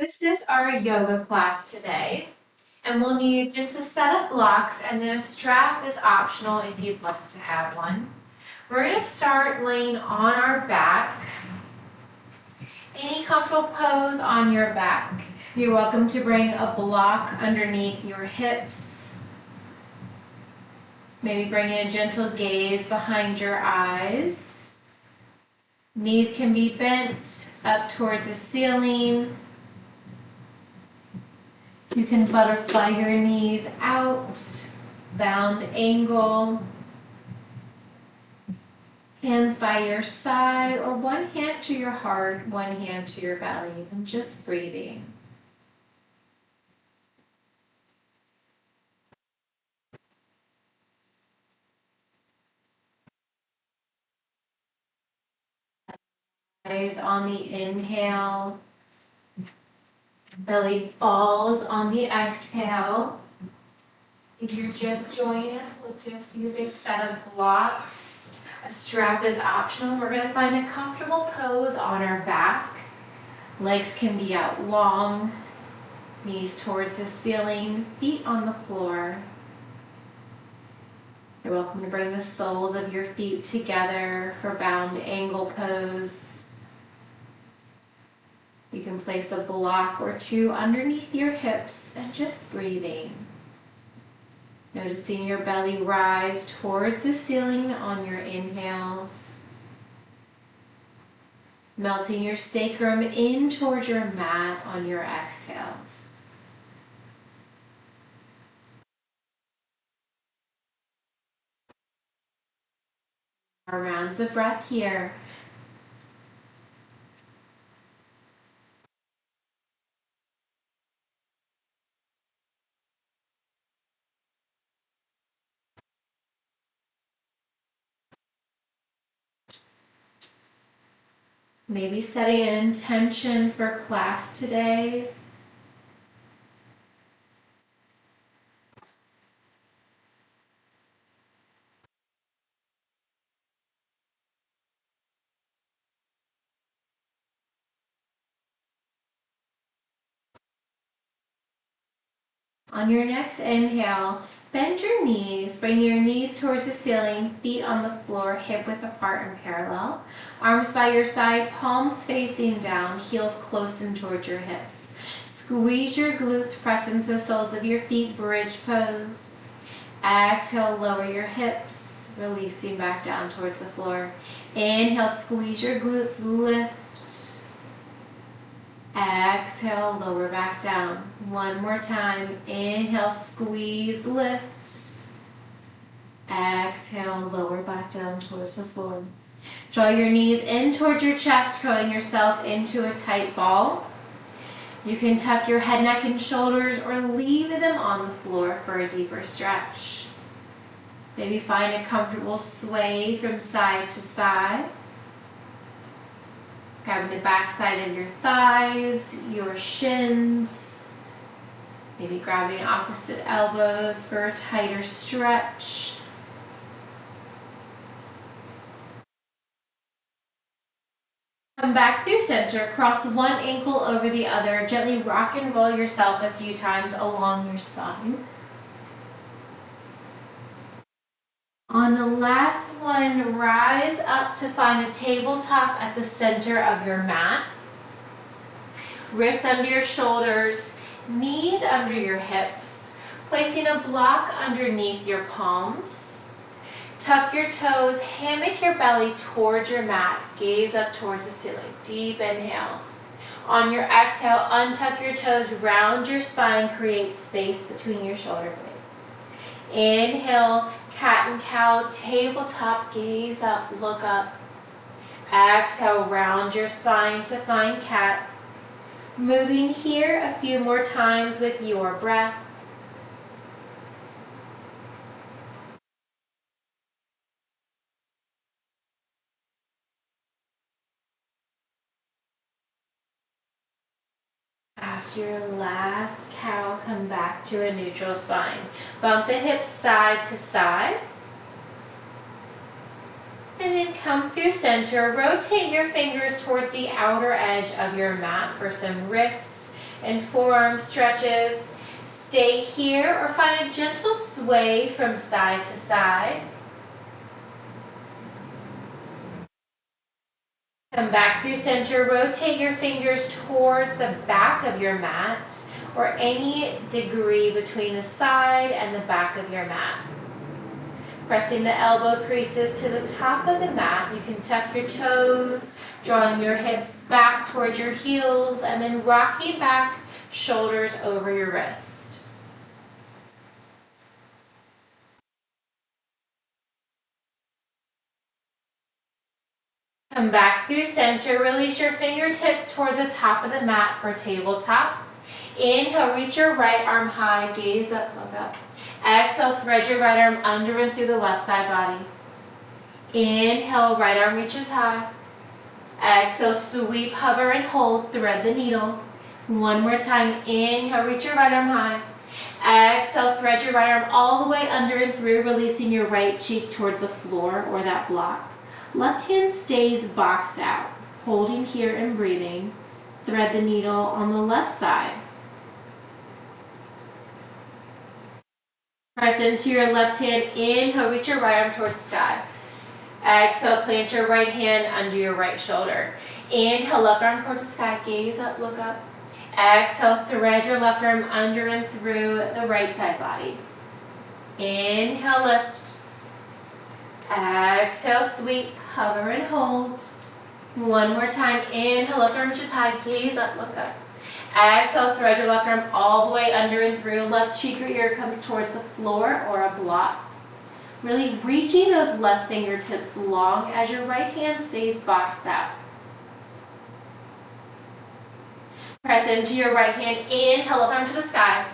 This is our yoga class today, and we'll need just a set of blocks and then a strap is optional if you'd like to have one. We're going to start laying on our back. Any comfortable pose on your back. You're welcome to bring a block underneath your hips. Maybe bring in a gentle gaze behind your eyes. Knees can be bent up towards the ceiling. You can butterfly your knees out, bound angle. Hands by your side, or one hand to your heart, one hand to your belly, and just breathing. Eyes on the inhale. Belly falls on the exhale. If you're just joining us, we'll just use a set of blocks. A strap is optional. We're going to find a comfortable pose on our back. Legs can be out long, knees towards the ceiling, feet on the floor. You're welcome to bring the soles of your feet together for bound angle pose. You can place a block or two underneath your hips and just breathing. Noticing your belly rise towards the ceiling on your inhales. Melting your sacrum in towards your mat on your exhales. More rounds of breath here. Maybe setting an intention for class today. On your next inhale, bend your knees, bring your knees towards the ceiling, feet on the floor, hip width apart and parallel. Arms by your side, palms facing down, heels close in towards your hips. Squeeze your glutes, press into the soles of your feet, bridge pose. Exhale, lower your hips, releasing back down towards the floor. Inhale, squeeze your glutes, lift. Exhale, lower back down. One more time. Inhale, squeeze, lift. Exhale, lower back down towards the floor. Draw your knees in towards your chest, curling yourself into a tight ball. You can tuck your head, neck, and shoulders or leave them on the floor for a deeper stretch. Maybe find a comfortable sway from side to side. Grabbing the back side of your thighs, your shins. Maybe grabbing opposite elbows for a tighter stretch. Come back through center, cross one ankle over the other. Gently rock and roll yourself a few times along your spine. On the last one, rise up to find a tabletop at the center of your mat. Wrists under your shoulders, knees under your hips, placing a block underneath your palms. Tuck your toes, hammock your belly towards your mat, gaze up towards the ceiling. Deep inhale. On your exhale, untuck your toes, round your spine, create space between your shoulder blades. Inhale, cat and cow, tabletop, gaze up, look up. Exhale, round your spine to find cat. Moving here a few more times with your breath. After your last cow, come back to a neutral spine. Bump the hips side to side. And then come through center. Rotate your fingers towards the outer edge of your mat for some wrist and forearm stretches. Stay here or find a gentle sway from side to side. Come back through center, rotate your fingers towards the back of your mat or any degree between the side and the back of your mat. Pressing the elbow creases to the top of the mat, you can tuck your toes, drawing your hips back towards your heels, and then rocking back, shoulders over your wrist. Come back through center, release your fingertips towards the top of the mat for tabletop. Inhale, reach your right arm high, gaze up, look up. Exhale, thread your right arm under and through the left side body. Inhale, right arm reaches high. Exhale, sweep, hover, and hold, thread the needle. One more time, inhale, reach your right arm high. Exhale, thread your right arm all the way under and through, releasing your right cheek towards the floor or that block. Left hand stays boxed out, holding here and breathing. Thread the needle on the left side. Press into your left hand, inhale, reach your right arm towards the sky. Exhale, plant your right hand under your right shoulder. Inhale, left arm towards the sky, gaze up, look up. Exhale, thread your left arm under and through the right side body. Inhale, lift. Exhale, sweep, hover and hold. One more time, inhale, left arm reaches high, gaze up, look up. Exhale, thread your left arm all the way under and through. Left cheek or ear comes towards the floor or a block. Really reaching those left fingertips long as your right hand stays boxed out. Press into your right hand, inhale, left arm to the sky.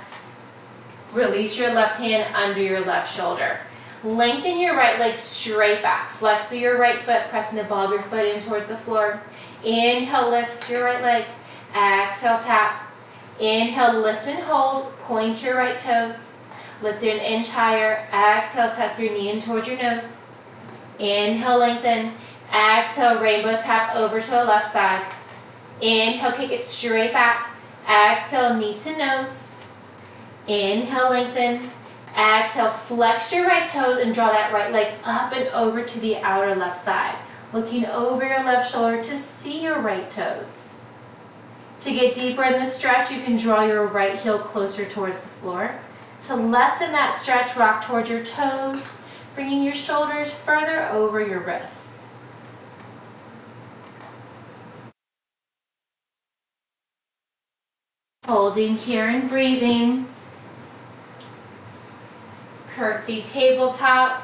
Release your left hand under your left shoulder. Lengthen your right leg straight back. Flex through your right foot, pressing the ball of your foot in towards the floor. Inhale, lift your right leg. Exhale, tap. Inhale, lift and hold. Point your right toes. Lift it an inch higher. Exhale, tuck your knee in towards your nose. Inhale, lengthen. Exhale, rainbow tap over to the left side. Inhale, kick it straight back. Exhale, knee to nose. Inhale, lengthen. Exhale, flex your right toes and draw that right leg up and over to the outer left side. Looking over your left shoulder to see your right toes. To get deeper in the stretch, you can draw your right heel closer towards the floor. To lessen that stretch, rock towards your toes, bringing your shoulders further over your wrists. Holding here and breathing. Curtsy tabletop.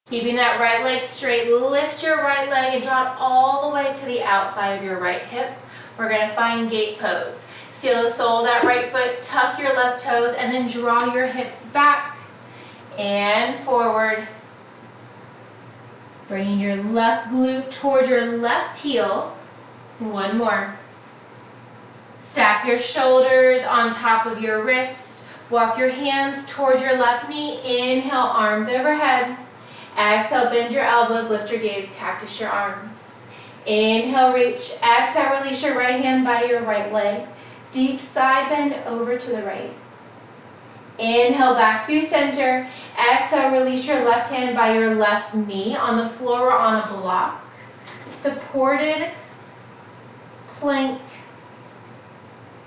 Keeping that right leg straight, lift your right leg and draw it all the way to the outside of your right hip. We're going to find gate pose. Seal the sole of that right foot, tuck your left toes, and then draw your hips back and forward. Bringing your left glute towards your left heel. One more. Stack your shoulders on top of your wrist. Walk your hands towards your left knee. Inhale, arms overhead. Exhale, bend your elbows, lift your gaze, cactus your arms. Inhale, reach. Exhale, release your right hand by your right leg. Deep side bend over to the right. Inhale, back through center. Exhale, release your left hand by your left knee on the floor or on a block. Supported plank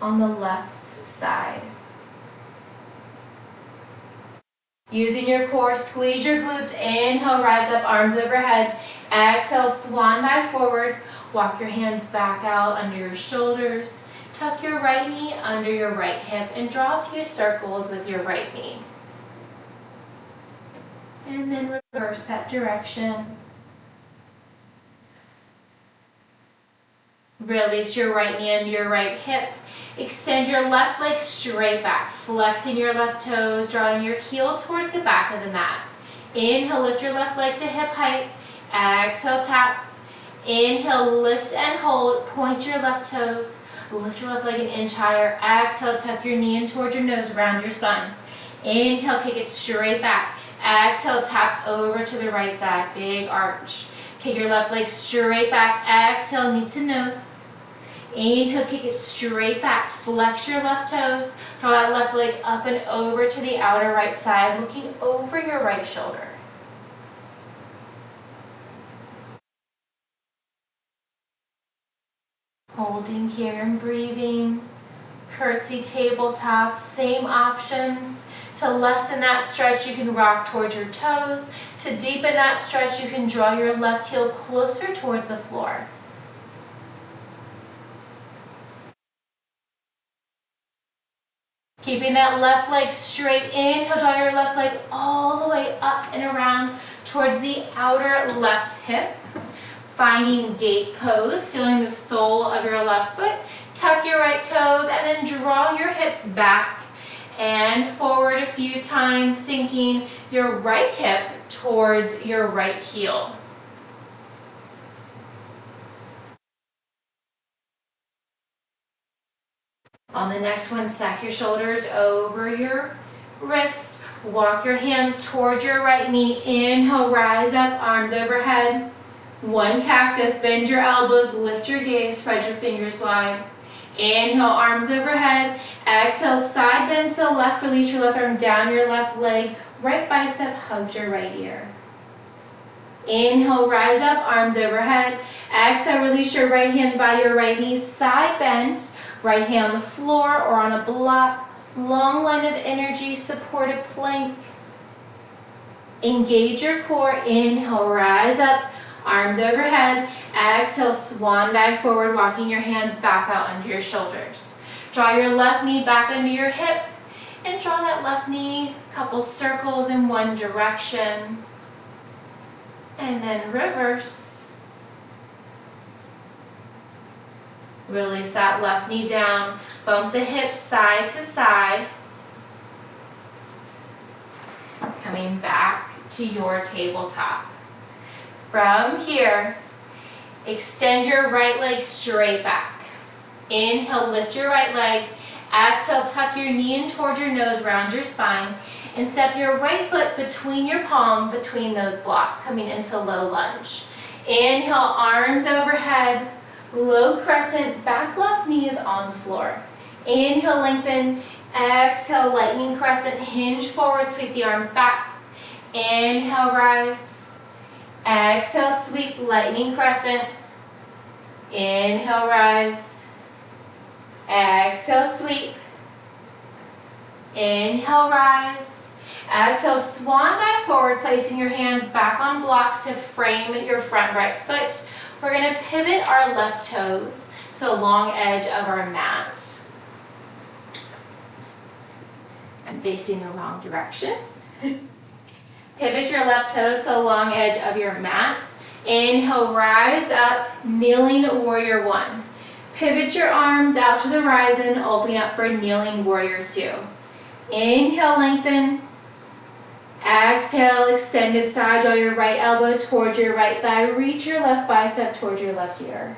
on the left side. Using your core, squeeze your glutes. Inhale, rise up, arms overhead. Exhale, swan dive forward. Walk your hands back out under your shoulders. Tuck your right knee under your right hip and draw a few circles with your right knee. And then reverse that direction. Release your right knee under your right hip. Extend your left leg straight back, flexing your left toes, drawing your heel towards the back of the mat. Inhale, lift your left leg to hip height. Exhale, tap. Inhale, lift and hold. Point your left toes. Lift your left leg an inch higher. Exhale, tuck your knee in towards your nose, round your spine. Inhale, kick it straight back. Exhale, tap over to the right side, big arch. Kick your left leg straight back. Exhale, knee to nose. Inhale, kick it straight back. Flex your left toes. Draw that left leg up and over to the outer right side, looking over your right shoulder. Holding here and breathing. Curtsy tabletop, same options. To lessen that stretch, you can rock towards your toes. To deepen that stretch, you can draw your left heel closer towards the floor. Keeping that left leg straight. Inhale, draw your left leg all the way up and around towards the outer left hip. Finding gate pose, sealing the sole of your left foot. Tuck your right toes and then draw your hips back and forward a few times, sinking your right hip towards your right heel. On the next one, stack your shoulders over your wrist. Walk your hands towards your right knee. Inhale, rise up, arms overhead. One cactus, bend your elbows, lift your gaze, spread your fingers wide. Inhale, arms overhead. Exhale, side bend to the left, release your left arm down your left leg. Right bicep hugs your right ear. Inhale, rise up, arms overhead. Exhale, release your right hand by your right knee, side bend. Right hand on the floor or on a block. Long line of energy, supported plank. Engage your core. Inhale, rise up. Arms overhead. Exhale, swan dive forward, walking your hands back out under your shoulders. Draw your left knee back under your hip and draw that left knee a couple circles in one direction. And then reverse. Release that left knee down. Bump the hips side to side. Coming back to your tabletop. From here, extend your right leg straight back. Inhale, lift your right leg. Exhale, tuck your knee in toward your nose, round your spine, and step your right foot between your palm, between those blocks, coming into low lunge. Inhale, arms overhead, low crescent, back left knee is on the floor. Inhale, lengthen. Exhale, lightning crescent, hinge forward, sweep the arms back. Inhale, rise. Exhale, sweep, lightning crescent. Inhale, rise. Exhale, sweep. Inhale, rise. Exhale, swan dive forward, placing your hands back on blocks to frame your front right foot. We're going to pivot our left toes to the long edge of our mat. I'm facing the wrong direction. Pivot your left toes to the long edge of your mat. Inhale, rise up, kneeling warrior one. Pivot your arms out to the horizon, opening up for kneeling warrior two. Inhale, lengthen. Exhale, extended side, draw your right elbow towards your right thigh. Reach your left bicep towards your left ear.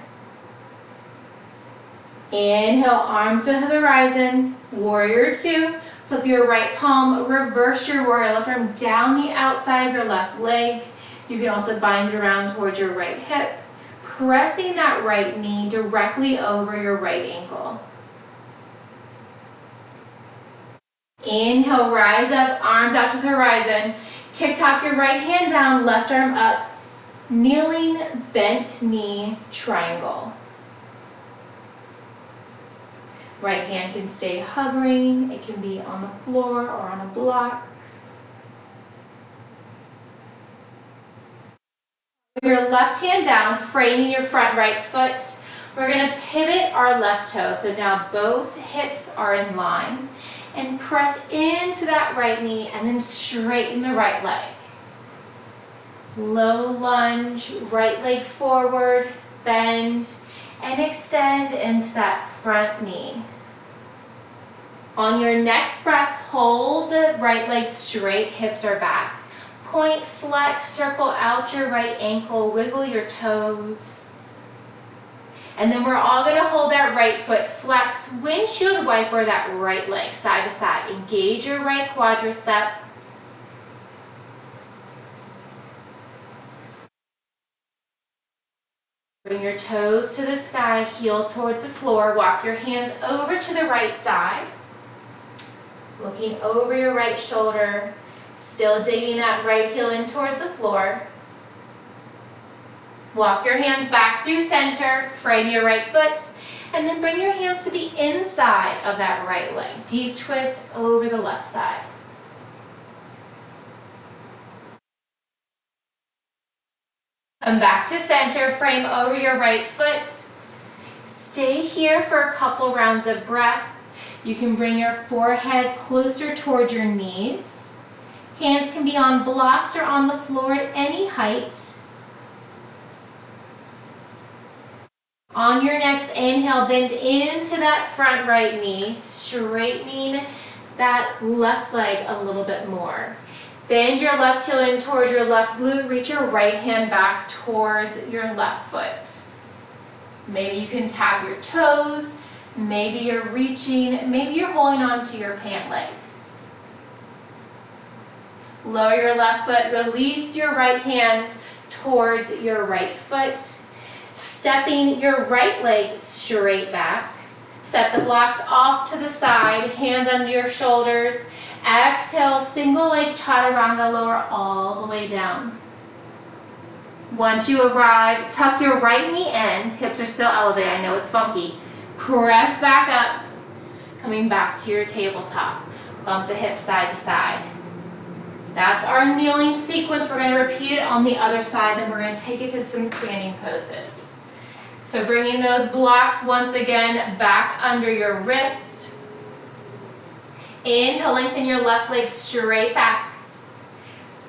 Inhale, arms to the horizon, warrior two. Flip your right palm, reverse your warrior left arm down the outside of your left leg. You can also bind around towards your right hip, pressing that right knee directly over your right ankle. Inhale, rise up, arms out to the horizon. Tick-tock your right hand down, left arm up. Kneeling, bent knee, triangle. Right hand can stay hovering. It can be on the floor or on a block. Your left hand down, framing your front right foot. We're going to pivot our left toe. So now both hips are in line. And press into that right knee and then straighten the right leg. Low lunge, right leg forward, bend, and extend into that front knee. On your next breath, hold the right leg straight, hips are back. Point, flex, circle out your right ankle, wiggle your toes. And then we're all going to hold that right foot, flex, windshield wiper that right leg side to side. Engage your right quadricep. Bring your toes to the sky, heel towards the floor. Walk your hands over to the right side. Looking over your right shoulder. Still digging that right heel in towards the floor. Walk your hands back through center. Frame your right foot. And then bring your hands to the inside of that right leg. Deep twist over the left side. Come back to center, frame over your right foot. Stay here for a couple rounds of breath. You can bring your forehead closer towards your knees. Hands can be on blocks or on the floor at any height. On your next inhale, bend into that front right knee, straightening that left leg a little bit more. Bend your left heel in towards your left glute. Reach your right hand back towards your left foot. Maybe you can tap your toes. Maybe you're reaching. Maybe you're holding on to your pant leg. Lower your left foot. Release your right hand towards your right foot. Stepping your right leg straight back. Set the blocks off to the side. Hands under your shoulders. Exhale, single leg chaturanga, lower all the way down. Once you arrive, tuck your right knee in. Hips are still elevated. I know it's funky. Press back up, coming back to your tabletop. Bump the hips side to side. That's our kneeling sequence. We're going to repeat it on the other side, then we're going to take it to some standing poses. So bringing those blocks once again back under your wrist. Inhale, lengthen your left leg straight back.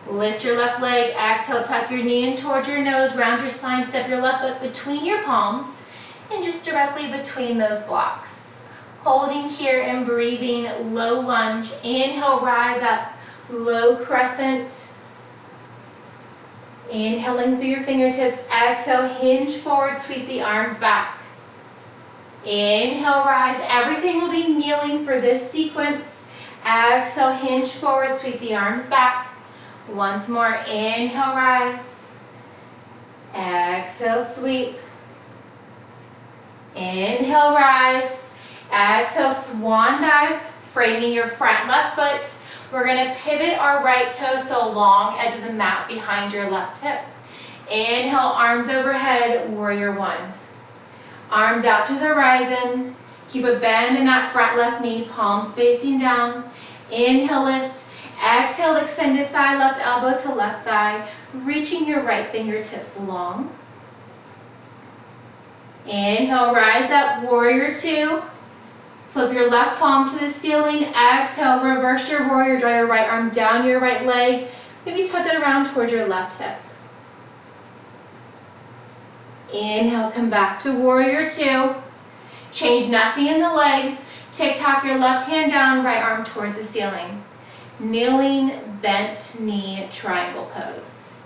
Lift your left leg. Exhale, tuck your knee in towards your nose. Round your spine. Step your left foot between your palms and just directly between those blocks. Holding here and breathing, low lunge. Inhale, rise up. Low crescent. Inhaling through your fingertips. Exhale, hinge forward. Sweep the arms back. Inhale, rise. Everything will be kneeling for this sequence. Exhale, hinge forward, sweep the arms back. Once more, inhale, rise. Exhale, sweep. Inhale, rise. Exhale, swan dive, framing your front left foot. We're going to pivot our right toes to the long edge of the mat behind your left hip. Inhale, arms overhead, warrior one. Arms out to the horizon. Keep a bend in that front left knee, palms facing down. Inhale, lift. Exhale, extended side, left elbow to left thigh, reaching your right fingertips long. Inhale, rise up, warrior two. Flip your left palm to the ceiling. Exhale, reverse your warrior, draw your right arm down your right leg. Maybe tuck it around towards your left hip. Inhale, come back to warrior two. Change nothing in the legs. Tick-tock your left hand down, right arm towards the ceiling. Kneeling, bent knee, triangle pose.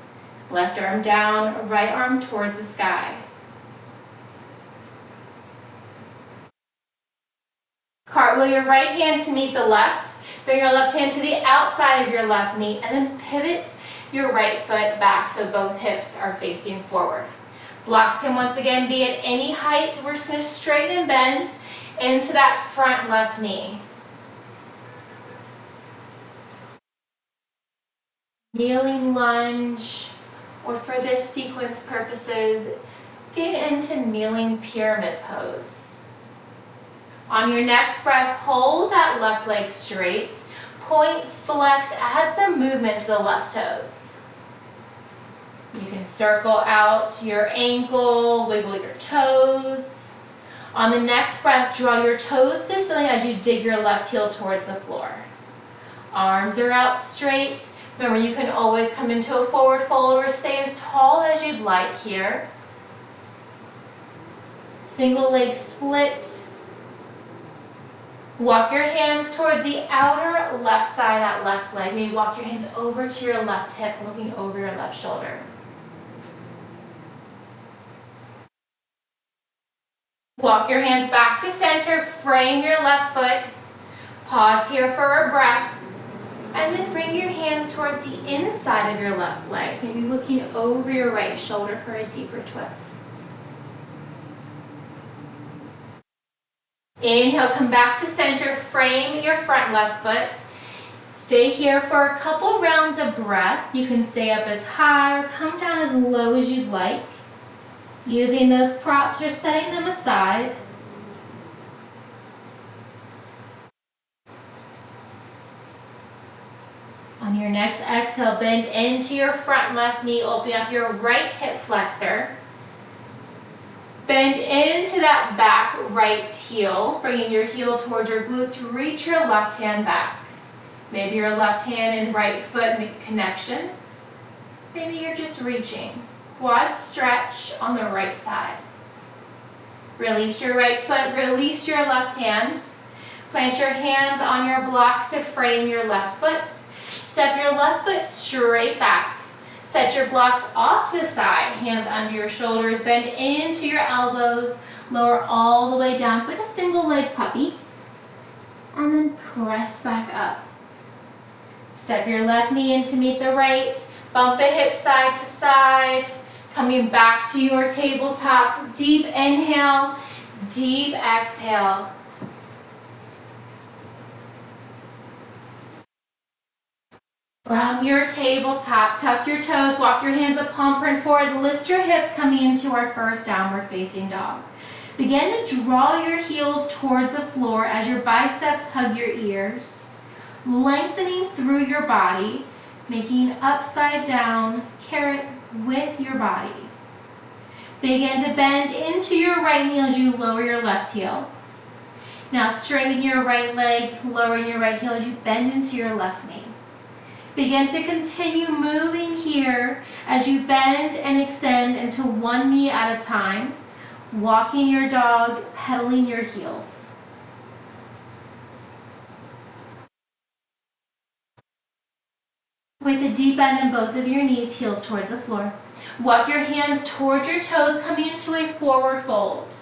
Left arm down, right arm towards the sky. Cartwheel your right hand to meet the left. Bring your left hand to the outside of your left knee and then pivot your right foot back so both hips are facing forward. Blocks can once again be at any height. We're just going to straighten and bend into that front left knee. Kneeling lunge, or for this sequence purposes, get into kneeling pyramid pose. On your next breath, hold that left leg straight. Point, flex, add some movement to the left toes. You can circle out your ankle, wiggle your toes. On the next breath, draw your toes to the ceiling as you dig your left heel towards the floor. Arms are out straight. Remember, you can always come into a forward fold or stay as tall as you'd like here. Single leg split. Walk your hands towards the outer left side of that left leg. Maybe walk your hands over to your left hip, looking over your left shoulder. Walk your hands back to center, frame your left foot. Pause here for a breath. And then bring your hands towards the inside of your left leg, maybe looking over your right shoulder for a deeper twist. Inhale, come back to center, frame your front left foot. Stay here for a couple rounds of breath. You can stay up as high or come down as low as you'd like. Using those props or setting them aside. On your next exhale, bend into your front left knee, open up your right hip flexor. Bend into that back right heel, bringing your heel towards your glutes, reach your left hand back. Maybe your left hand and right foot make a connection. Maybe you're just reaching. Quad stretch on the right side. Release your right foot, release your left hand. Plant your hands on your blocks to frame your left foot. Step your left foot straight back. Set your blocks off to the side, hands under your shoulders, bend into your elbows, lower all the way down to like a single leg puppy, and then press back up. Step your left knee in to meet the right, bump the hips side to side, coming back to your tabletop. Deep inhale, deep exhale. From your tabletop, tuck your toes, walk your hands up, palm print forward, lift your hips coming into our first downward facing dog. Begin to draw your heels towards the floor as your biceps hug your ears, lengthening through your body, making upside down carrot with your body. Begin to bend into your right knee as you lower your left heel. Now straighten your right leg, lowering your right heel as you bend into your left knee. Begin to continue moving here as you bend and extend into one knee at a time, walking your dog, pedaling your heels. With a deep bend in both of your knees, heels towards the floor. Walk your hands towards your toes, coming into a forward fold.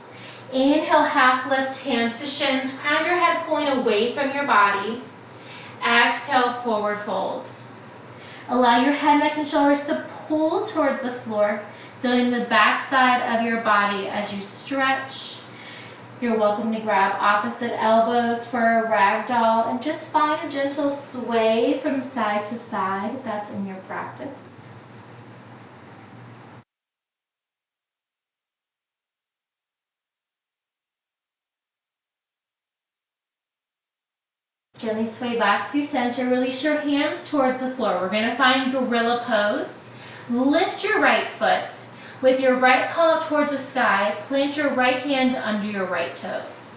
Inhale, half lift, hands to shins, crown of your head pulling away from your body. Exhale, forward fold. Allow your head, neck, and shoulders to pull towards the floor, feeling the back side of your body as you stretch. You're welcome to grab opposite elbows for a ragdoll and just find a gentle sway from side to side if that's in your practice. Gently sway back through center. Release your hands towards the floor. We're going to find gorilla pose. Lift your right foot. With your right palm up towards the sky, plant your right hand under your right toes.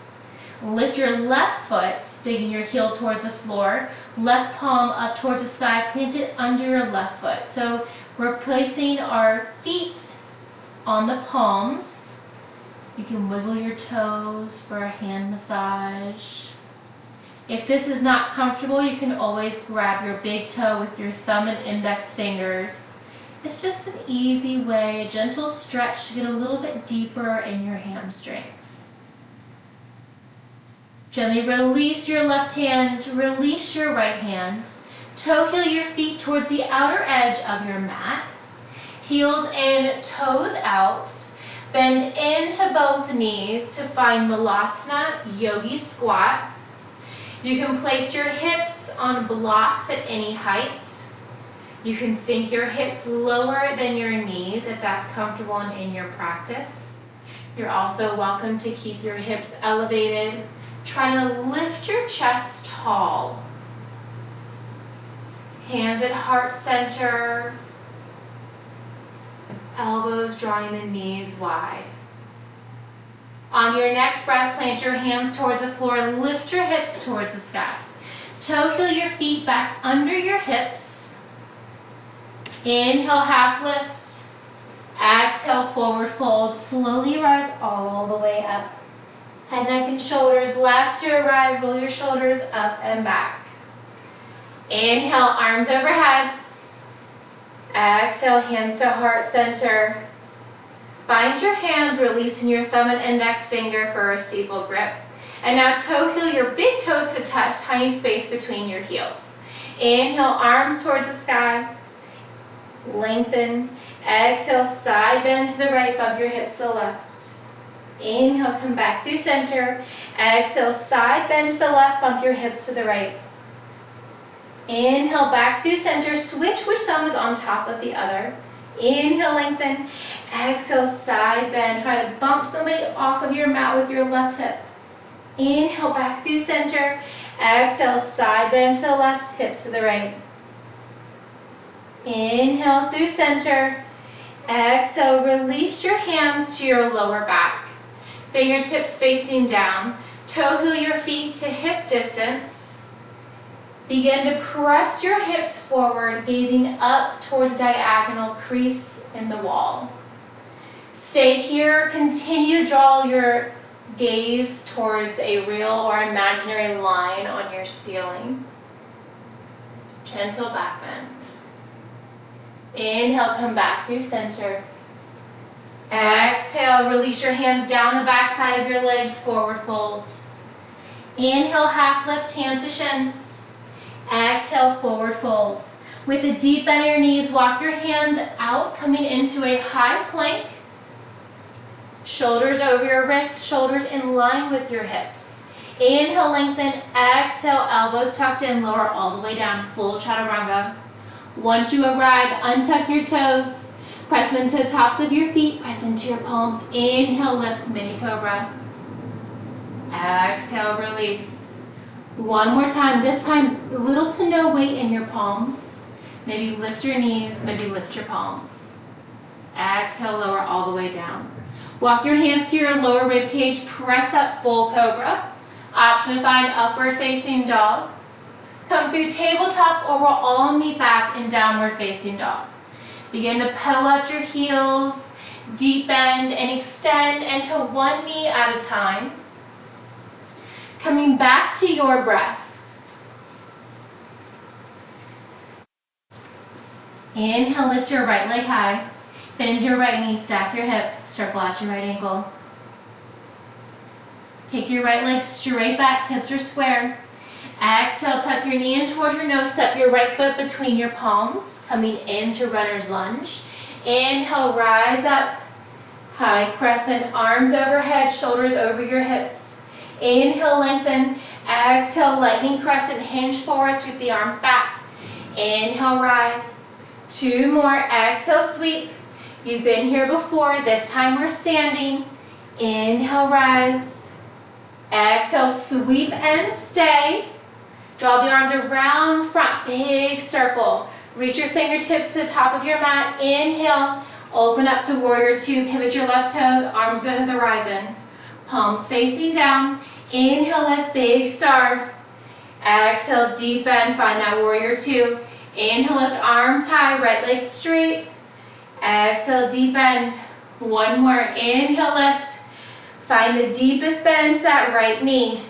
Lift your left foot, digging your heel towards the floor. Left palm up towards the sky, plant it under your left foot. So we're placing our feet on the palms. You can wiggle your toes for a hand massage. If this is not comfortable, you can always grab your big toe with your thumb and index fingers. It's just an easy way, a gentle stretch to get a little bit deeper in your hamstrings. Gently release your left hand, release your right hand. Toe heel your feet towards the outer edge of your mat. Heels in, toes out. Bend into both knees to find Malasana Yogi Squat. You can place your hips on blocks at any height. You can sink your hips lower than your knees if that's comfortable and in your practice. You're also welcome to keep your hips elevated. Try to lift your chest tall. Hands at heart center. Elbows drawing the knees wide. On your next breath, plant your hands towards the floor and lift your hips towards the sky. Toe heel your feet back under your hips. Inhale, half lift. Exhale, forward fold. Slowly rise all the way up. Head, neck, and shoulders. Last to arrive, roll your shoulders up and back. Inhale, arms overhead. Exhale, hands to heart center. Find your hands, releasing your thumb and index finger for a steeple grip. And now toe heel your big toes to touch, tiny space between your heels. Inhale, arms towards the sky. Lengthen. Exhale, side bend to the right, bump your hips to the left. Inhale, come back through center. Exhale, side bend to the left, bump your hips to the right. Inhale, back through center. Switch which thumb is on top of the other. Inhale, lengthen. Exhale, side bend. Try to bump somebody off of your mat with your left hip. Inhale, back through center. Exhale, side bend to the left, hips to the right. Inhale through center. Exhale, release your hands to your lower back. Fingertips facing down. Toe heel your feet to hip distance. Begin to press your hips forward, gazing up towards the diagonal crease in the wall. Stay here. Continue to draw your gaze towards a real or imaginary line on your ceiling. Gentle back bend. Inhale, come back through center. Exhale, release your hands down the back side of your legs, forward fold. Inhale, half lift, hands to shins. Exhale, forward fold. With a deep bend in your knees, walk your hands out, coming into a high plank. Shoulders over your wrists, shoulders in line with your hips. Inhale, lengthen. Exhale, elbows tucked in, lower all the way down, full chaturanga. Once you arrive, untuck your toes. Press them to the tops of your feet. Press into your palms. Inhale, lift, mini cobra. Exhale, release. One more time. This time, little to no weight in your palms. Maybe lift your knees, maybe lift your palms. Exhale, lower all the way down. Walk your hands to your lower rib cage. Press up, full cobra. Option to find upward facing dog. Come through tabletop, or we'll all meet back in downward facing dog. Begin to pedal out your heels, deep bend and extend into one knee at a time. Coming back to your breath. Inhale, lift your right leg high. Bend your right knee, stack your hip, circle out your right ankle. Kick your right leg straight back, hips are square. Exhale, tuck your knee in towards your nose, step your right foot between your palms, coming into runner's lunge. Inhale, rise up, high crescent, arms overhead, shoulders over your hips. Inhale, lengthen. Exhale, lightning crescent, hinge forward, sweep the arms back. Inhale, rise. Two more. Exhale, sweep. You've been here before. This time we're standing. Inhale, rise. Exhale, sweep and stay. Draw the arms around front, big circle. Reach your fingertips to the top of your mat. Inhale, open up to warrior two. Pivot your left toes, arms to the horizon. Palms facing down. Inhale, lift, big star. Exhale, deep bend, find that warrior two. Inhale, lift, arms high, right leg straight. Exhale, deep bend. One more. Inhale, lift. Find the deepest bend to that right knee.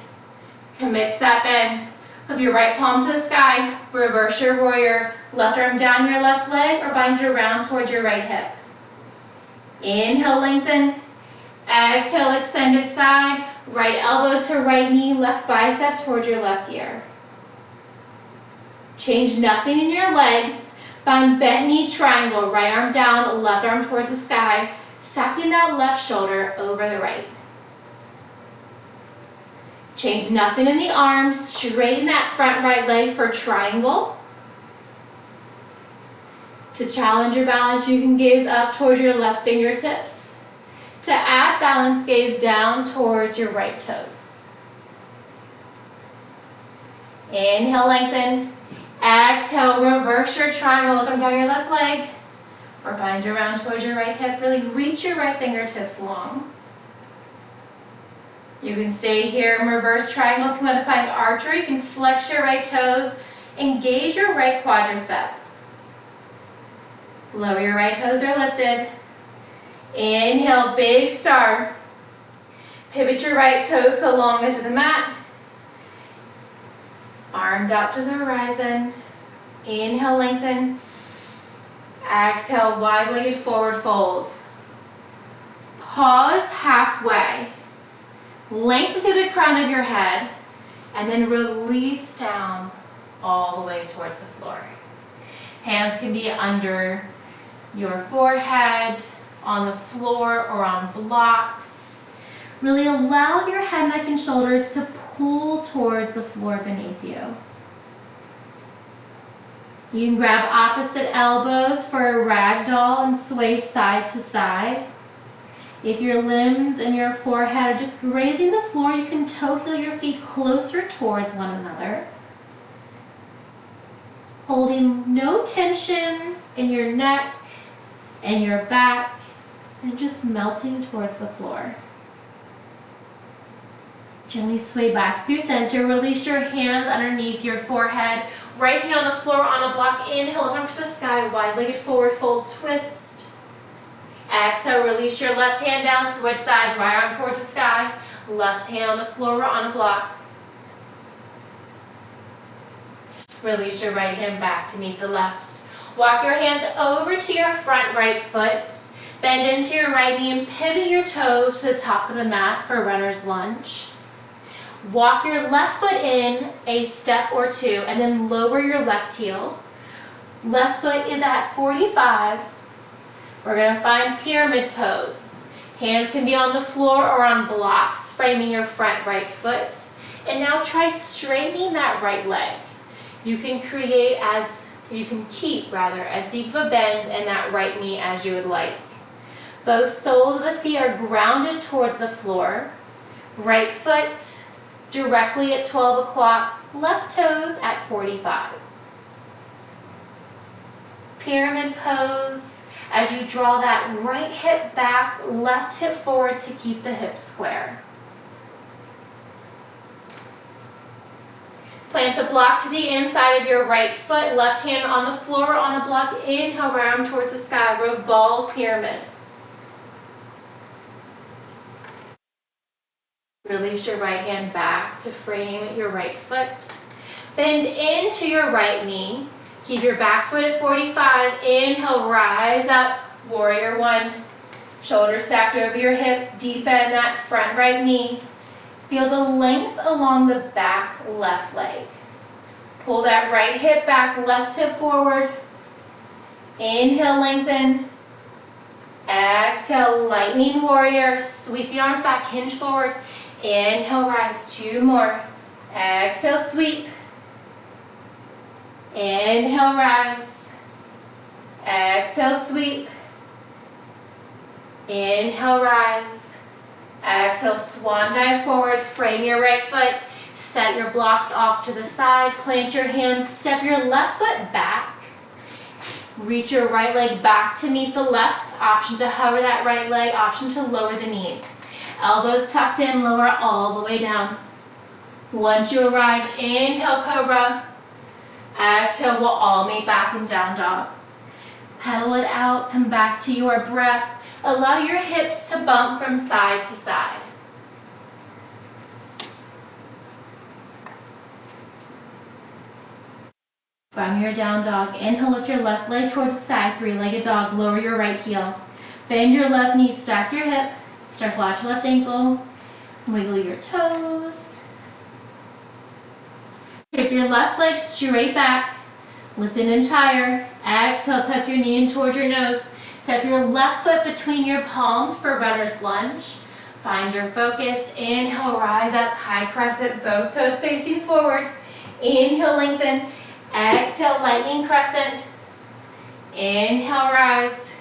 Commit to that bend. Flip your right palm to the sky. Reverse your warrior. Left arm down your left leg or bind it around towards your right hip. Inhale, lengthen. Exhale, extended side. Right elbow to right knee, left bicep towards your left ear. Change nothing in your legs. Find bent knee triangle. Right arm down, left arm towards the sky. Stacking that left shoulder over the right. Change nothing in the arms. Straighten that front right leg for triangle. To challenge your balance, you can gaze up towards your left fingertips. To add balance, gaze down towards your right toes. Inhale, lengthen. Exhale, reverse your triangle. Lift down your left leg. Or bind around towards your right hip. Really reach your right fingertips long. You can stay here in reverse triangle. If you want to find archer, you can flex your right toes. Engage your right quadricep. Lower your right toes, they're lifted. Inhale, big star. Pivot your right toes to the long edge of the mat. Arms out to the horizon. Inhale, lengthen. Exhale, wide-legged forward fold. Pause halfway. Lengthen through the crown of your head, and then release down all the way towards the floor. Hands can be under your forehead, on the floor, or on blocks. Really allow your head, neck, and shoulders to pull towards the floor beneath you. You can grab opposite elbows for a ragdoll and sway side to side. If your limbs and your forehead are just grazing the floor, you can toe heel your feet closer towards one another. Holding no tension in your neck and your back, and just melting towards the floor. Gently sway back through center. Release your hands underneath your forehead. Right hand on the floor on a block. Inhale, lift arms to the sky. Wide-legged forward fold, twist. Exhale, release your left hand down. Switch sides. Right arm towards the sky. Left hand on the floor on a block. Release your right hand back to meet the left. Walk your hands over to your front right foot. Bend into your right knee and pivot your toes to the top of the mat for runner's lunge. Walk your left foot in a step or two and then lower your left heel. Left foot is at 45. We're going to find pyramid pose. Hands can be on the floor or on blocks, framing your front right foot. And now try straightening that right leg. You can keep as deep of a bend in that right knee as you would like. Both soles of the feet are grounded towards the floor. Right foot directly at 12 o'clock, left toes at 45. Pyramid pose as you draw that right hip back, left hip forward to keep the hips square. Plant a block to the inside of your right foot, left hand on the floor on a block. Inhale, right arm towards the sky, revolve pyramid. Release your right hand back to frame your right foot. Bend into your right knee. Keep your back foot at 45. Inhale, rise up, warrior one. Shoulders stacked over your hip, deep bend that front right knee. Feel the length along the back left leg. Pull that right hip back, left hip forward. Inhale, lengthen. Exhale, lightning warrior. Sweep the arms back, hinge forward. Inhale, rise, two more. Exhale, sweep. Inhale, rise. Exhale, sweep. Inhale, rise. Exhale, swan dive forward. Frame your right foot. Set your blocks off to the side. Plant your hands. Step your left foot back. Reach your right leg back to meet the left. Option to hover that right leg. Option to lower the knees. Elbows tucked in, lower all the way down. Once you arrive, inhale, cobra. Exhale, we'll all meet back in down dog. Pedal it out, come back to your breath. Allow your hips to bump from side to side. From your down dog, inhale, lift your left leg towards the sky, three-legged dog, lower your right heel. Bend your left knee, stack your hip. Start to latch your left ankle, wiggle your toes. Take your left leg straight back, lift an inch higher. Exhale, tuck your knee in towards your nose. Step your left foot between your palms for runner's lunge. Find your focus. Inhale, rise up, high crescent, both toes facing forward. Inhale, lengthen. Exhale, lightning crescent. Inhale, rise.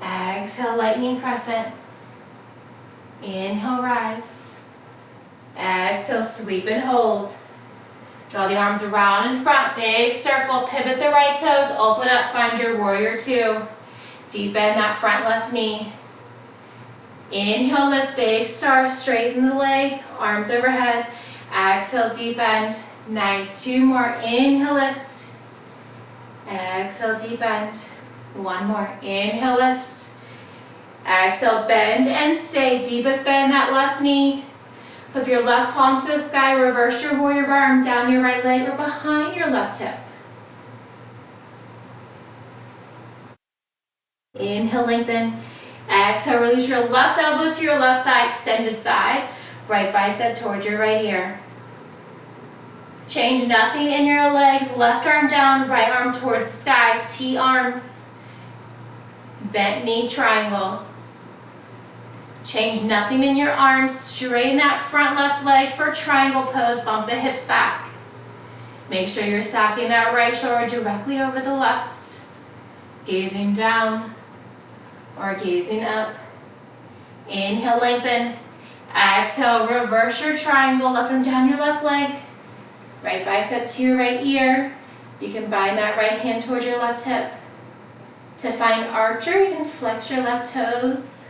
Exhale, lightning crescent. Inhale, rise. Exhale, sweep and hold. Draw the arms around in front, big circle, pivot the right toes, open up, find your warrior two. Deep bend that front left knee. Inhale, lift, big star, straighten the leg, arms overhead. Exhale, deep bend. Nice, two more. Inhale, lift. Exhale, deep bend. One more. Inhale, lift. Exhale, bend and stay. Deepest bend that left knee. Flip your left palm to the sky. Reverse your warrior arm down your right leg or behind your left hip. Inhale, lengthen. Exhale, release your left elbows to your left thigh, extended side. Right bicep towards your right ear. Change nothing in your legs. Left arm down, right arm towards the sky. T arms. Bent knee triangle. Change nothing in your arms. Straighten that front left leg for triangle pose. Bump the hips back. Make sure you're stacking that right shoulder directly over the left. Gazing down or gazing up. Inhale, lengthen. Exhale, reverse your triangle. Left arm down your left leg. Right bicep to your right ear. You can bind that right hand towards your left hip. To find archer, you can flex your left toes.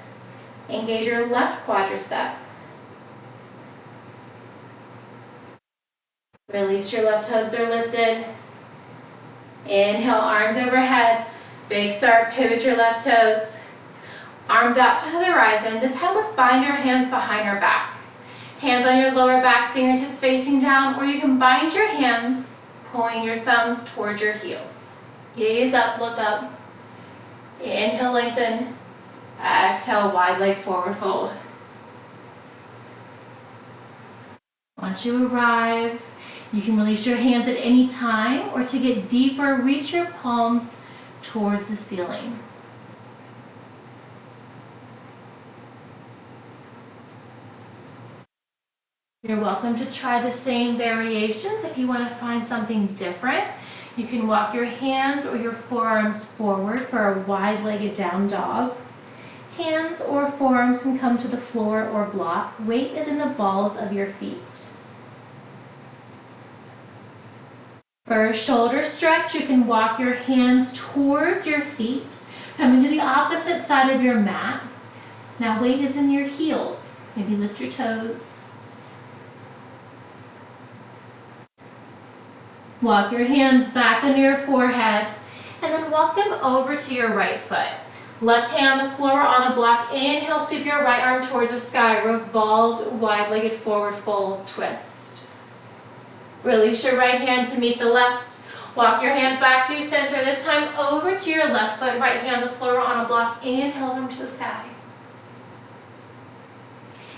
Engage your left quadricep. Release your left toes, they're lifted. Inhale, arms overhead. Big start, pivot your left toes. Arms out to the horizon. This time let's bind our hands behind our back. Hands on your lower back, fingertips facing down, or you can bind your hands, pulling your thumbs towards your heels. Gaze up, look up. Inhale, lengthen. Exhale, wide leg forward fold. Once you arrive, you can release your hands at any time, or to get deeper, reach your palms towards the ceiling. You're welcome to try the same variations. If you want to find something different, you can walk your hands or your forearms forward for a wide-legged down dog. Hands or forearms can come to the floor or block. Weight is in the balls of your feet. For a shoulder stretch, you can walk your hands towards your feet, coming to the opposite side of your mat. Now weight is in your heels. Maybe lift your toes. Walk your hands back under your forehead, and then walk them over to your right foot. Left hand on the floor on a block. Inhale, sweep your right arm towards the sky. Revolved, wide-legged forward fold twist. Release your right hand to meet the left. Walk your hands back through center. This time over to your left foot. Right hand on the floor on a block. Inhale, arm to the sky.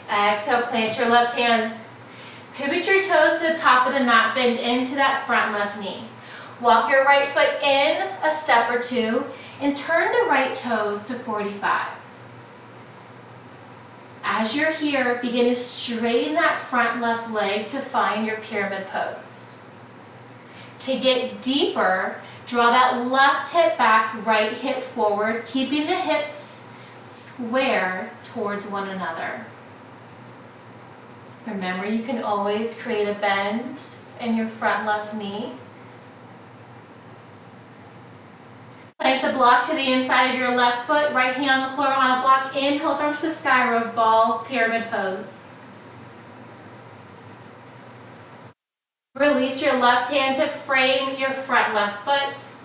Exhale, plant your left hand. Pivot your toes to the top of the mat. Bend into that front left knee. Walk your right foot in a step or two and turn the right toes to 45. As you're here, begin to straighten that front left leg to find your pyramid pose. To get deeper, draw that left hip back, right hip forward, keeping the hips square towards one another. Remember, you can always create a bend in your front left knee. Plant a block to the inside of your left foot, right hand on the floor on a block. Inhale, arm to the sky, revolve, pyramid pose. Release your left hand to frame your front left foot.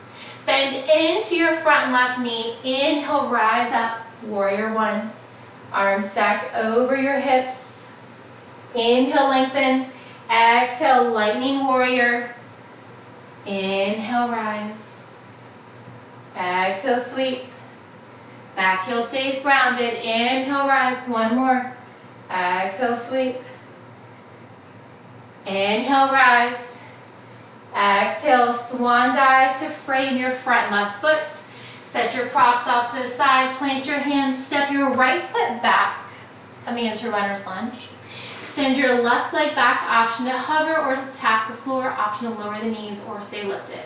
Bend into your front left knee. Inhale, rise up, warrior one. Arms stacked over your hips. Inhale, lengthen. Exhale, lightning warrior. Inhale, rise. Exhale, sweep. Back heel stays grounded. Inhale, rise. One more. Exhale, sweep. Inhale, rise. Exhale, swan dive to frame your front left foot. Set your props off to the side. Plant your hands. Step your right foot back. Coming into runner's lunge. Extend your left leg back, option to hover or tap the floor, option to lower the knees or stay lifted.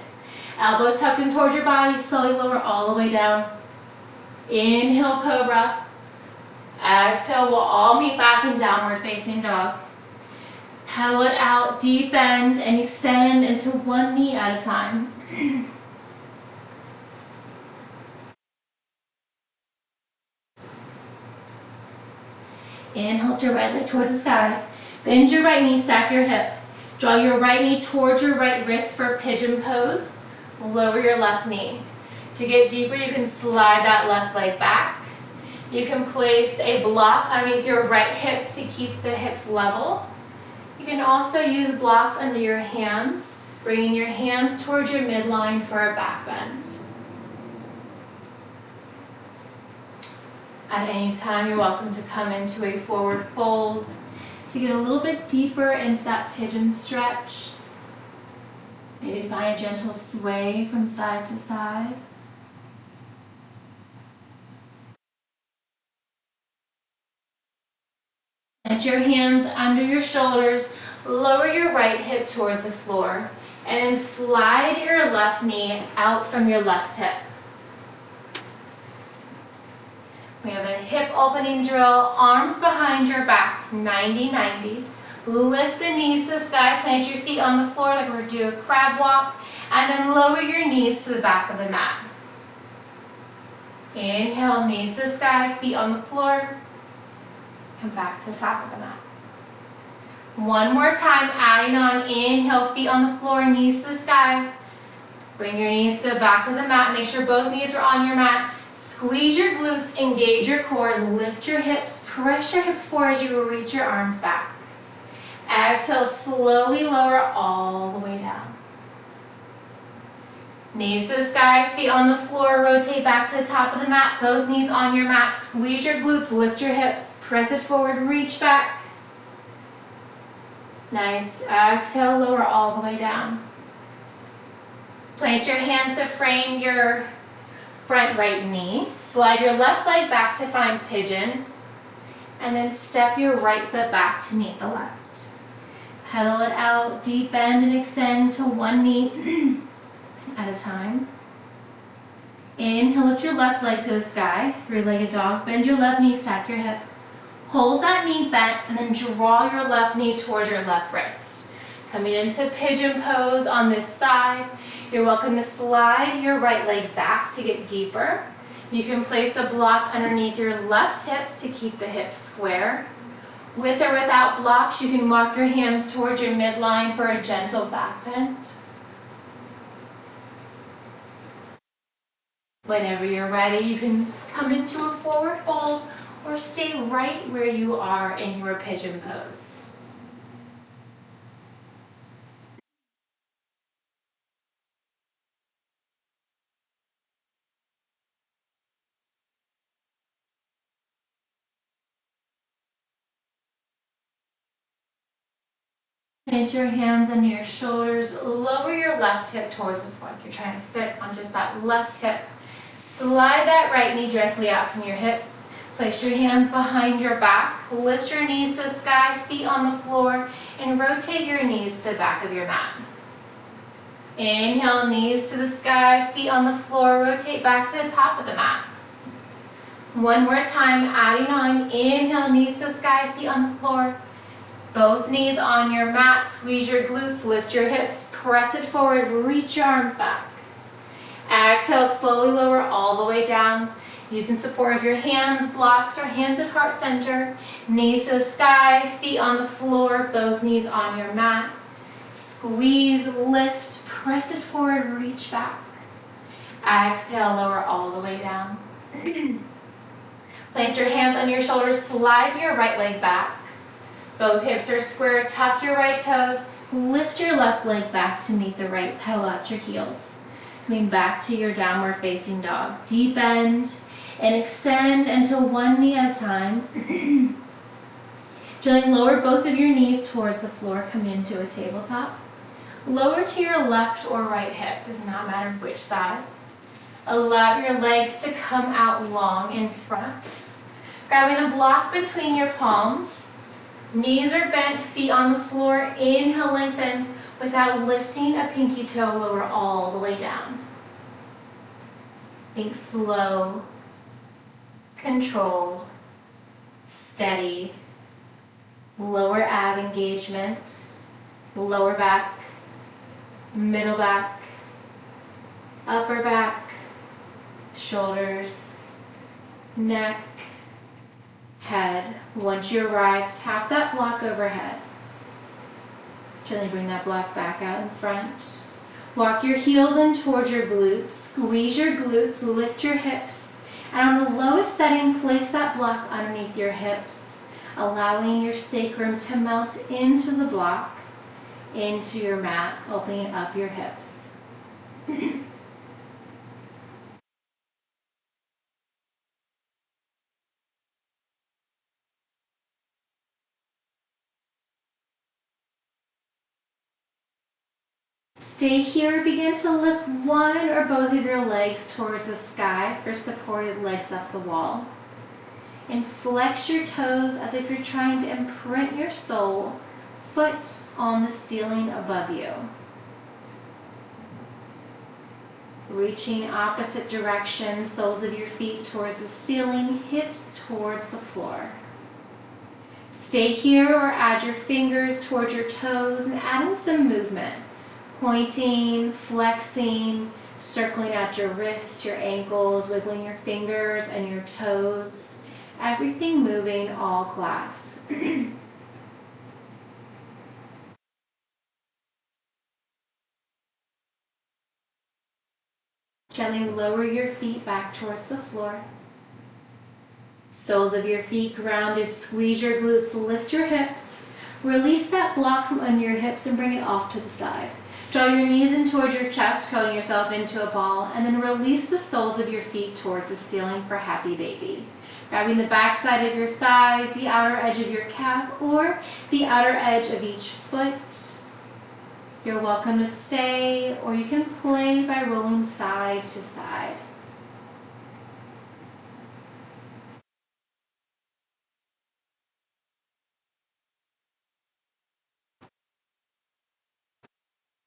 Elbows tucked in towards your body, slowly lower all the way down. Inhale, cobra. Exhale, we'll all meet back in downward facing dog. Pedal it out, deep bend, and extend into one knee at a time. Inhale, your right leg towards the sky. Bend your right knee, stack your hip. Draw your right knee towards your right wrist for pigeon pose. Lower your left knee. To get deeper, you can slide that left leg back. You can place a block underneath your right hip to keep the hips level. You can also use blocks under your hands, bringing your hands towards your midline for a back bend. At any time, you're welcome to come into a forward fold to get a little bit deeper into that pigeon stretch. Maybe find a gentle sway from side to side. Put your hands under your shoulders, lower your right hip towards the floor, and then slide your left knee out from your left hip. We have a hip opening drill, arms behind your back, 90-90. Lift the knees to the sky, plant your feet on the floor like we're doing a crab walk, and then lower your knees to the back of the mat. Inhale, knees to the sky, feet on the floor, and back to the top of the mat. One more time, adding on, inhale, feet on the floor, knees to the sky. Bring your knees to the back of the mat, make sure both knees are on your mat. Squeeze your glutes, engage your core, lift your hips, press your hips forward as you reach your arms back. Exhale, slowly lower all the way down. Knees to the sky, feet on the floor, rotate back to the top of the mat, both knees on your mat, squeeze your glutes, lift your hips, press it forward, reach back. Nice, exhale, lower all the way down. Plant your hands to frame your front right knee, slide your left leg back to find pigeon, and then step your right foot back to meet the left. Pedal it out, deep bend and extend to one knee at a time. Inhale, lift your left leg to the sky, three-legged dog, bend your left knee, stack your hip. Hold that knee bent and then draw your left knee towards your left wrist. Coming into pigeon pose on this side. You're welcome to slide your right leg back to get deeper. You can place a block underneath your left hip to keep the hips square. With or without blocks, you can walk your hands towards your midline for a gentle back bend. Whenever you're ready, you can come into a forward fold or stay right where you are in your pigeon pose. Plant your hands under your shoulders, lower your left hip towards the floor. You're trying to sit on just that left hip. Slide that right knee directly out from your hips. Place your hands behind your back. Lift your knees to the sky, feet on the floor, and rotate your knees to the back of your mat. Inhale, knees to the sky, feet on the floor, rotate back to the top of the mat. One more time, adding on, inhale, knees to the sky, feet on the floor. Both knees on your mat, squeeze your glutes, lift your hips, press it forward, reach your arms back. Exhale, slowly lower all the way down, using support of your hands, blocks, or hands at heart center. Knees to the sky, feet on the floor, both knees on your mat. Squeeze, lift, press it forward, reach back. Exhale, lower all the way down. Plant your hands on your shoulders, slide your right leg back. Both hips are square, tuck your right toes, lift your left leg back to meet the right, pedal out your heels. Coming back to your downward facing dog. Deep bend and extend until one knee at a time. Gently lower both of your knees towards the floor, come into a tabletop. Lower to your left or right hip, does not matter which side. Allow your legs to come out long in front. Grabbing a block between your palms. Knees are bent, feet on the floor. Inhale, lengthen without lifting a pinky toe, lower all the way down. Think slow, controlled, steady. Lower ab engagement, lower back, middle back, upper back, shoulders, neck, head. Once you arrive, tap that block overhead. Gently bring that block back out in front. Walk your heels in towards your glutes. Squeeze your glutes, lift your hips. And on the lowest setting, place that block underneath your hips, allowing your sacrum to melt into the block, into your mat, opening up your hips. Stay here, begin to lift one or both of your legs towards the sky for supported legs up the wall. And flex your toes as if you're trying to imprint your sole foot on the ceiling above you. Reaching opposite direction, soles of your feet towards the ceiling, hips towards the floor. Stay here or add your fingers towards your toes and add in some movement. Pointing, flexing, circling out your wrists, your ankles, wiggling your fingers and your toes. Everything moving all class. Gently lower your feet back towards the floor. Soles of your feet grounded, squeeze your glutes, lift your hips. Release that block from under your hips and bring it off to the side. Draw your knees in towards your chest, curling yourself into a ball, and then release the soles of your feet towards the ceiling for happy baby. Grabbing the back side of your thighs, the outer edge of your calf, or the outer edge of each foot. You're welcome to stay, or you can play by rolling side to side.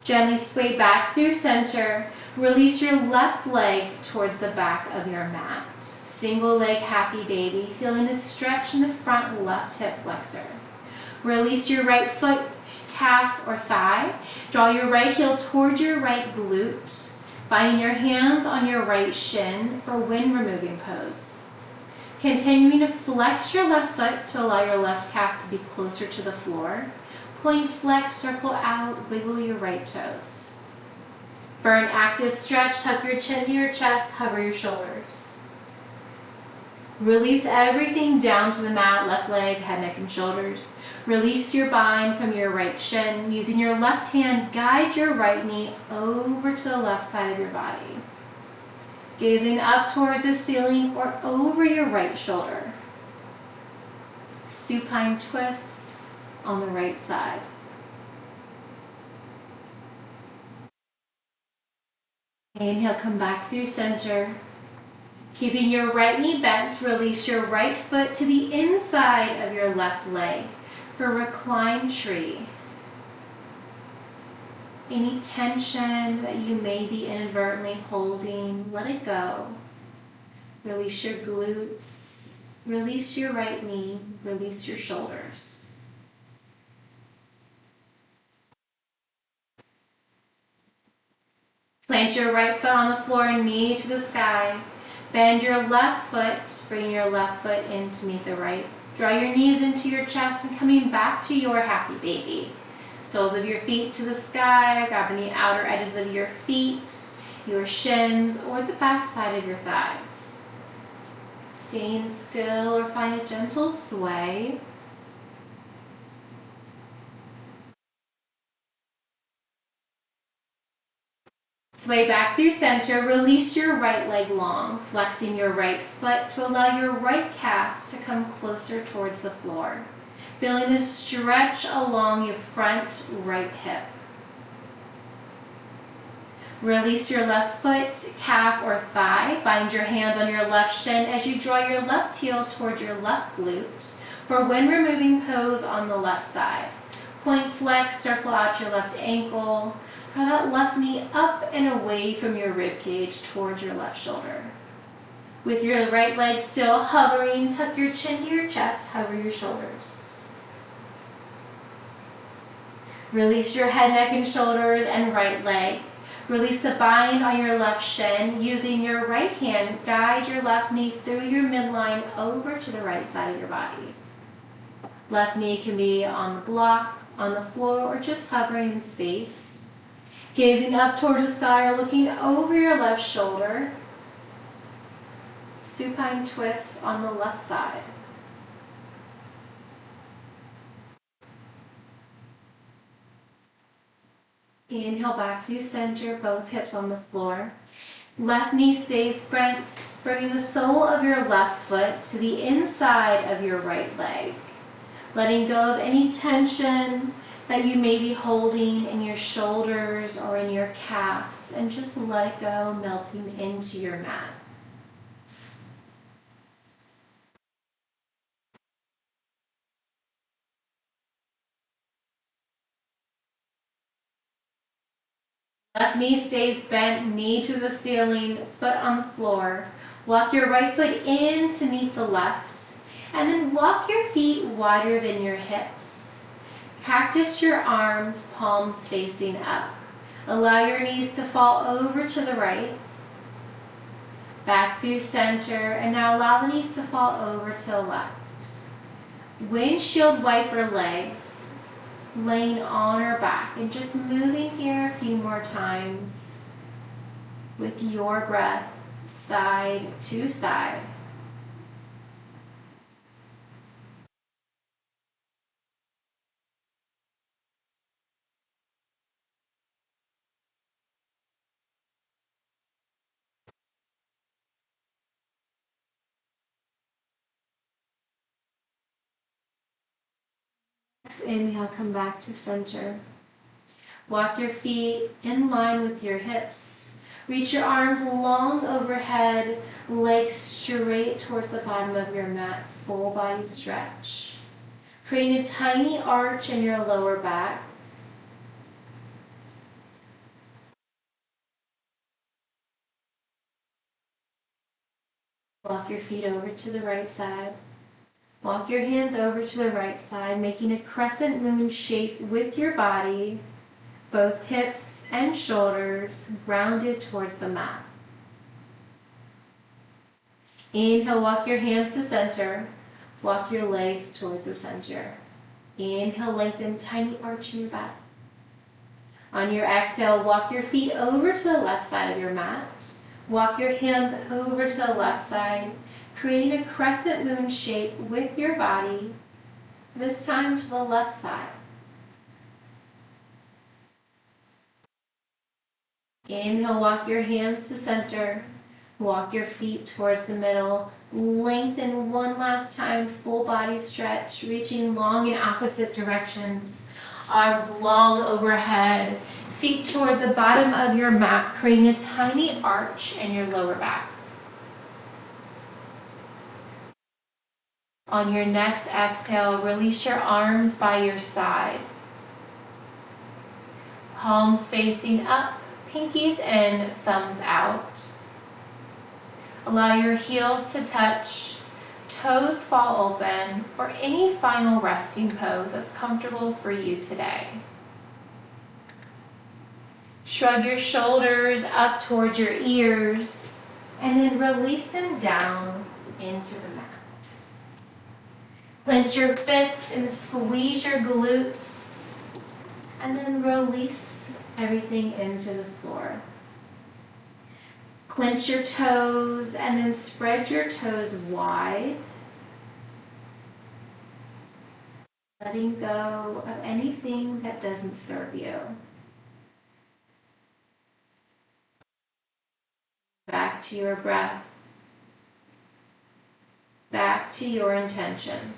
Gently sway back through center. Release your left leg towards the back of your mat. Single leg happy baby, feeling a stretch in the front left hip flexor. Release your right foot, calf, or thigh. Draw your right heel towards your right glute, binding your hands on your right shin for wind removing pose. Continuing to flex your left foot to allow your left calf to be closer to the floor. Point, flex, circle out, wiggle your right toes. For an active stretch, tuck your chin to your chest, hover your shoulders. Release everything down to the mat, left leg, head, neck, and shoulders. Release your bind from your right shin. Using your left hand, guide your right knee over to the left side of your body. Gazing up towards the ceiling or over your right shoulder. Supine twist on the right side. Inhale, come back through center. Keeping your right knee bent, release your right foot to the inside of your left leg for reclined tree. Any tension that you may be inadvertently holding, let it go. Release your glutes, release your right knee, release your shoulders. Plant your right foot on the floor, knee to the sky. Bend your left foot, bring your left foot in to meet the right. Draw your knees into your chest and coming back to your happy baby. Soles of your feet to the sky, grabbing the outer edges of your feet, your shins, or the back side of your thighs. Staying still or find a gentle sway. Sway back through center, release your right leg long, flexing your right foot to allow your right calf to come closer towards the floor. Feeling a stretch along your front right hip. Release your left foot, calf, or thigh. Bind your hands on your left shin as you draw your left heel towards your left glute for wind removing pose on the left side. Point, flex, circle out your left ankle. Draw that left knee up and away from your rib cage towards your left shoulder. With your right leg still hovering, tuck your chin to your chest, hover your shoulders. Release your head, neck, and shoulders and right leg. Release the bind on your left shin. Using your right hand, guide your left knee through your midline over to the right side of your body. Left knee can be on the block, on the floor, or just hovering in space. Gazing up towards the sky or looking over your left shoulder. Supine twists on the left side. Inhale back through center, both hips on the floor. Left knee stays bent, bringing the sole of your left foot to the inside of your right leg. Letting go of any tension that you may be holding in your shoulders or in your calves, and just let it go, melting into your mat. Left knee stays bent, knee to the ceiling, foot on the floor. Walk your right foot in to meet the left, and then walk your feet wider than your hips. Practice your arms, palms facing up. Allow your knees to fall over to the right, back through center, and now allow the knees to fall over to the left. Windshield wiper legs, laying on our back, and just moving here a few more times with your breath, side to side. Next inhale, come back to center. Walk your feet in line with your hips. Reach your arms long overhead, legs straight towards the bottom of your mat, full body stretch. Create a tiny arch in your lower back. Walk your feet over to the right side. Walk your hands over to the right side, making a crescent moon shape with your body, both hips and shoulders grounded towards the mat. Inhale, walk your hands to center. Walk your legs towards the center. Inhale, lengthen, tiny arch in your back. On your exhale, walk your feet over to the left side of your mat. Walk your hands over to the left side, creating a crescent moon shape with your body, this time to the left side. Inhale, walk your hands to center. Walk your feet towards the middle. Lengthen one last time, full body stretch, reaching long in opposite directions. Arms long overhead, feet towards the bottom of your mat, creating a tiny arch in your lower back. On your next exhale, release your arms by your side. Palms facing up, pinkies in, thumbs out. Allow your heels to touch, toes fall open, or any final resting pose that's comfortable for you today. Shrug your shoulders up towards your ears, and then release them down into the mat. Clench your fists and squeeze your glutes, and then release everything into the floor. Clench your toes and then spread your toes wide, letting go of anything that doesn't serve you. Back to your breath, back to your intention.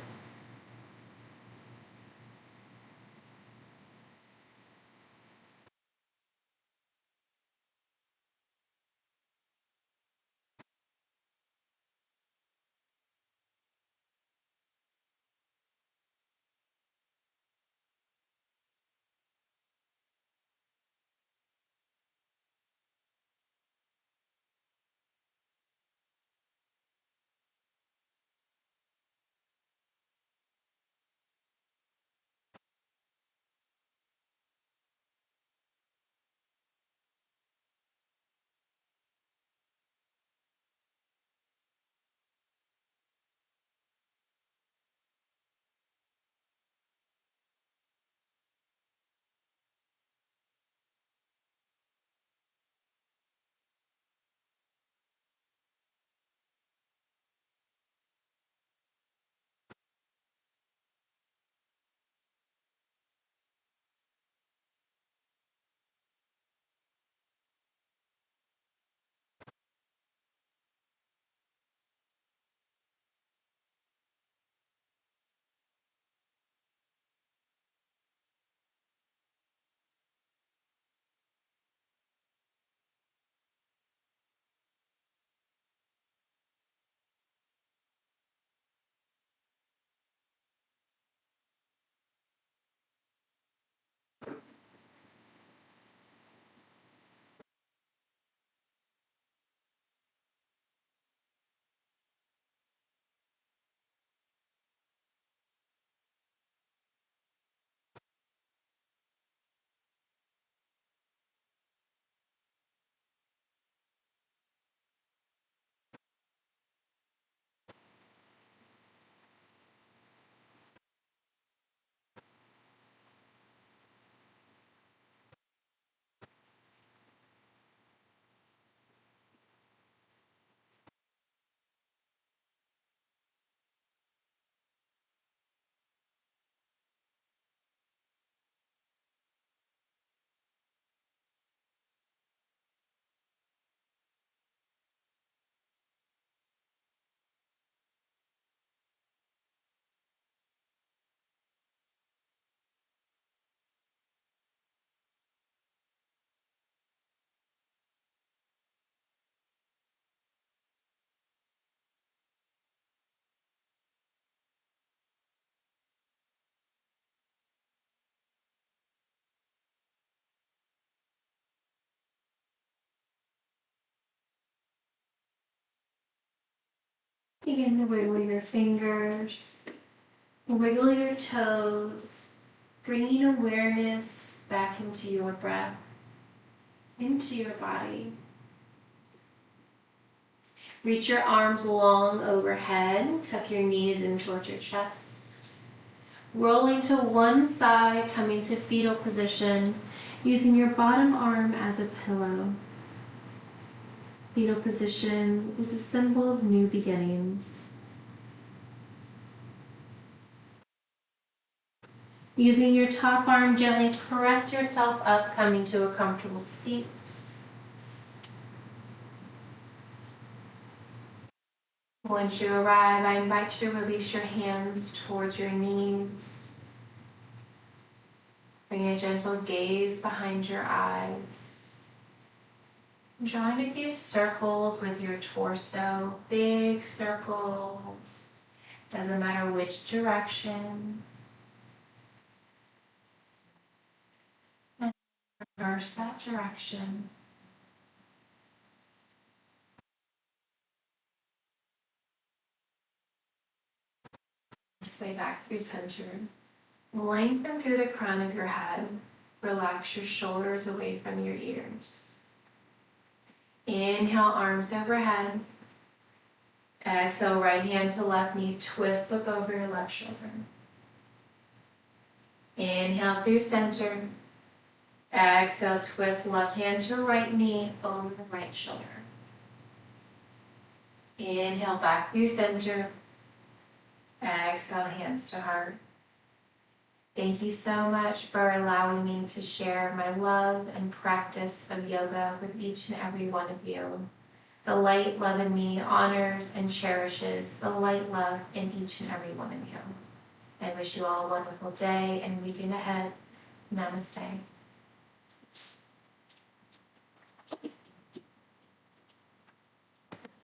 Begin to wiggle your fingers, wiggle your toes, bringing awareness back into your breath, into your body. Reach your arms long overhead, tuck your knees in towards your chest. Rolling to one side, coming to fetal position, using your bottom arm as a pillow. Fetal position is a symbol of new beginnings. Using your top arm, gently press yourself up, coming to a comfortable seat. Once you arrive, I invite you to release your hands towards your knees. Bring a gentle gaze behind your eyes. Drawing a few circles with your torso, big circles. Doesn't matter which direction. And reverse that direction. This way back through center. Lengthen through the crown of your head. Relax your shoulders away from your ears. Inhale, arms overhead. Exhale, right hand to left knee, twist, look over your left shoulder. Inhale through center. Exhale, twist left hand to right knee, over the right shoulder. Inhale back through center. Exhale, hands to heart. Thank you so much for allowing me to share my love and practice of yoga with each and every one of you. The light love in me honors and cherishes the light love in each and every one of you. I wish you all a wonderful day and weekend ahead. Namaste.